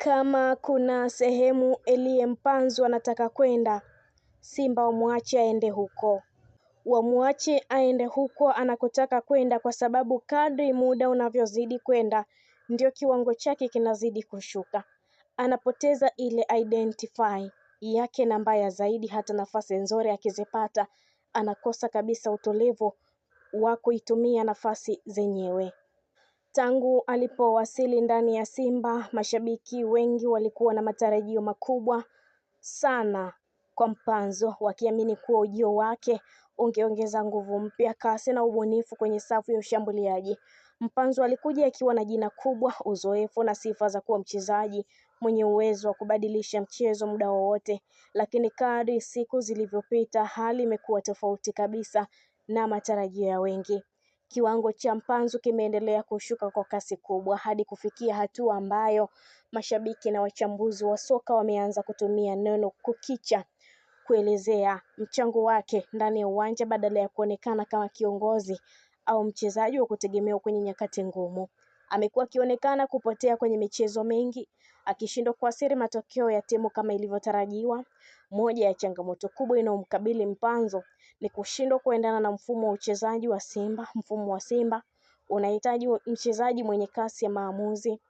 Kama kuna sehemu Elie Mpanzu anataka kwenda, Simba wamwache aende huko. Wamwache aende huko anakotaka kwenda, kwa sababu kadri muda unavyozidi kwenda ndio kiwango chake kinazidi kushuka. Anapoteza ile identify yake, na mbaya zaidi hata nafasi nzuri akizipata anakosa kabisa utulivu wa kuitumia nafasi zenyewe. Tangu alipowasili ndani ya Simba, mashabiki wengi walikuwa na matarajio makubwa sana kwa Mpanzu, wakiamini kuwa ujio wake ungeongeza nguvu mpya, kasi na ubunifu kwenye safu ya ushambuliaji. Mpanzu alikuja akiwa na jina kubwa, uzoefu na sifa za kuwa mchezaji mwenye uwezo wa kubadilisha mchezo muda wowote, lakini kadri siku zilivyopita hali imekuwa tofauti kabisa na matarajio ya wengi. Kiwango cha Mpanzu kimeendelea kushuka kwa kasi kubwa hadi kufikia hatua ambayo mashabiki na wachambuzi wa soka wameanza kutumia neno kukicha kuelezea mchango wake ndani ya uwanja, badala ya kuonekana kama kiongozi au mchezaji wa kutegemewa kwenye nyakati ngumu. Amekuwa akionekana kupotea kwenye michezo mengi, akishindwa kuasiri matokeo ya timu kama ilivyotarajiwa. Moja ya changamoto kubwa inayomkabili Mpanzu ni kushindwa kuendana na mfumo wa uchezaji wa Simba. Mfumo wa Simba unahitaji mchezaji mwenye kasi ya maamuzi,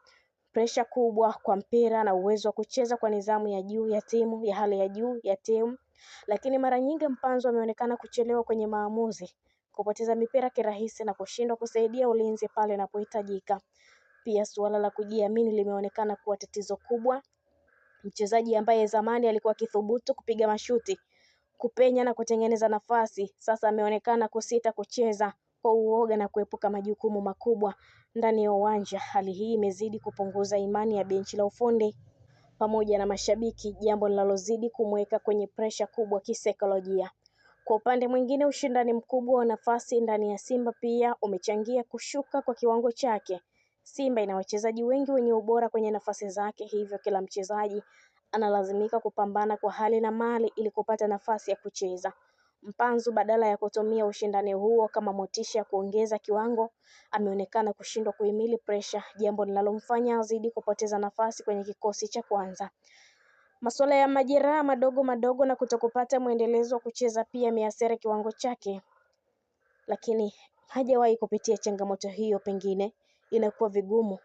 presha kubwa kwa mpira na uwezo wa kucheza kwa nidhamu ya juu ya timu, ya hali ya juu ya timu. Lakini mara nyingi Mpanzu ameonekana kuchelewa kwenye maamuzi, kupoteza mipira kirahisi na kushindwa kusaidia ulinzi pale inapohitajika. Pia suala la kujiamini limeonekana kuwa tatizo kubwa. Mchezaji ambaye zamani alikuwa akithubutu kupiga mashuti, kupenya na kutengeneza nafasi, sasa ameonekana kusita kucheza kwa uoga na kuepuka majukumu makubwa ndani ya uwanja. Hali hii imezidi kupunguza imani ya benchi la ufundi pamoja na mashabiki, jambo linalozidi kumweka kwenye presha kubwa kisaikolojia. Kwa upande mwingine, ushindani mkubwa wa nafasi ndani ya Simba pia umechangia kushuka kwa kiwango chake. Simba ina wachezaji wengi wenye ubora kwenye nafasi zake, hivyo kila mchezaji analazimika kupambana kwa hali na mali ili kupata nafasi ya kucheza. Mpanzu badala ya kutumia ushindani huo kama motisha ya kuongeza kiwango, ameonekana kushindwa kuhimili presha, jambo linalomfanya azidi kupoteza nafasi kwenye kikosi cha kwanza. Masuala ya majeraha madogo na kutokupata muendelezo wa kucheza pia yameathiri kiwango chake, lakini hajawahi kupitia changamoto hiyo. Pengine inakuwa vigumu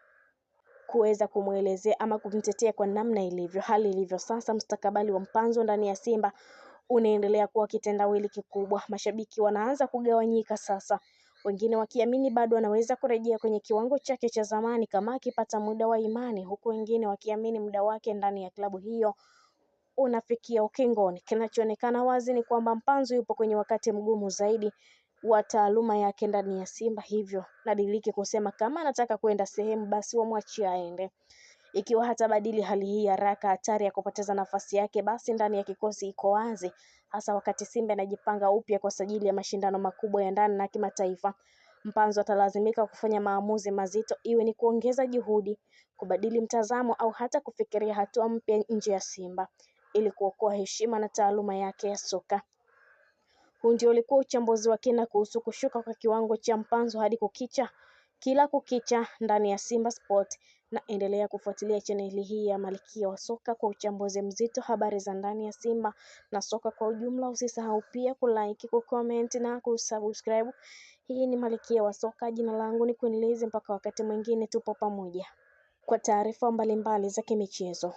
kuweza kumuelezea ama kumtetea kwa namna ilivyo. Hali ilivyo sasa, mustakabali wa Mpanzu ndani ya Simba unaendelea kuwa kitendawili kikubwa. Mashabiki wanaanza kugawanyika sasa, wengine wakiamini bado anaweza kurejea kwenye kiwango chake cha zamani kama akipata muda wa imani, huku wengine wakiamini muda wake ndani ya klabu hiyo unafikia ukingoni. Kinachoonekana wazi ni kwamba Mpanzu yupo kwenye wakati mgumu zaidi wa taaluma yake ndani ya Simba, hivyo nadiliki kusema kama anataka kwenda sehemu basi wamwachie aende. Ikiwa hatabadili hali hii haraka, hatari ya kupoteza nafasi yake basi ndani ya kikosi iko wazi, hasa wakati Simba inajipanga upya kwa sajili ya mashindano makubwa ya ndani na kimataifa. Mpanzu atalazimika kufanya maamuzi mazito, iwe ni kuongeza juhudi, kubadili mtazamo au hata kufikiria hatua mpya nje ya Simba ili kuokoa heshima na taaluma yake ya soka. Huu ndio ulikuwa uchambuzi wa kina kuhusu kushuka kwa kiwango cha Mpanzu hadi kukicha kila kukicha ndani ya Simba Sport, na endelea kufuatilia chaneli hii ya Malkia wa Soka kwa uchambuzi mzito, habari za ndani ya Simba na soka kwa ujumla. Usisahau pia kulike, kucomment na kusubscribe. Hii ni Malkia wa Soka, jina langu ni Queen Liz. Mpaka wakati mwingine, tupo pamoja kwa taarifa mbalimbali za kimichezo.